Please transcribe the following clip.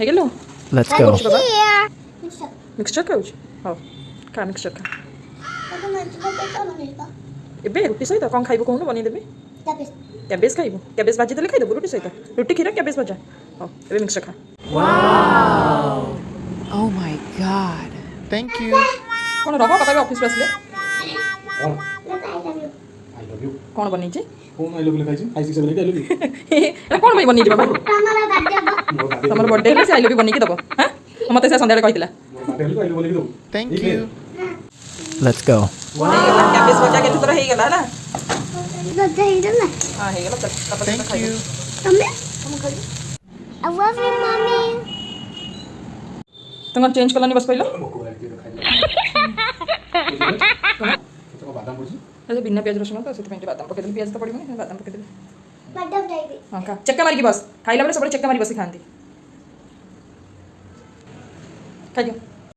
ହେଇଗଲୁ Let's go. Mixture ଖାଉଛି ହଉ ଖା ମିକ୍ସଚର ଖା ଏବେ ରୁଟି ସହିତ କ'ଣ ଖାଇବୁ କହୁନୁ ବନେଇଦେବି କ୍ୟାବେଜ ଖାଇବୁ କ୍ୟାବେଜ ଭାଜି ଦେଲେ ଖାଇଦେବୁ ରୁଟି ସହିତ ରୁଟି କ୍ଷୀର କ୍ୟାବେଜ ଭଜା ହଉ ଏବେ ମିକ୍ସଚର ଖା Oh my god. Thank you. କ'ଣ ରହ ବାପା ବି ଅଫିସରୁ ଆସିଲେ କ'ଣ ବନେଇଛି ଏଇଟା କ'ଣ ପାଇଁ ବନେଇଛି ବାବା ତମର ବର୍ଥଡେ ହେଲେ ସେ ଆଇ ଲଭ୍ ୟୁ ବନେଇକି ଦେବ ହଁ ମୋତେ ସେ ସନ୍ଧ୍ୟାବେଳେ କହିଥିଲା Thank you. Let's go. ହେଇଗଲା କ୍ୟାବେଜ ଭଜା କେତେ ଥର ହେଇଗଲା ହେଲା ହଁ ହେଇଗଲା ଚାଲ ବାପା Thank you. I love you, mommy. ତୁମ ଚେଞ୍ଜ କଲାନି ବସ କହିଲ ବିନା ପିଆଜ ରସୁଣ ତ ସେଥିପାଇଁ ବାଦାମ ପକେଇଦେଲି ପିଆଜ ତ ପଡ଼ିବନି ବାଦାମ ପକେଇଦେଲି ହଁ ଖା ଚେକା ମାରିକି ବସ ଖାଇଲା ବେଳେ ସବୁବେଳେ ଚେକା ମାରି ବସି ଖାଆନ୍ତି ଖାଇଦିଅ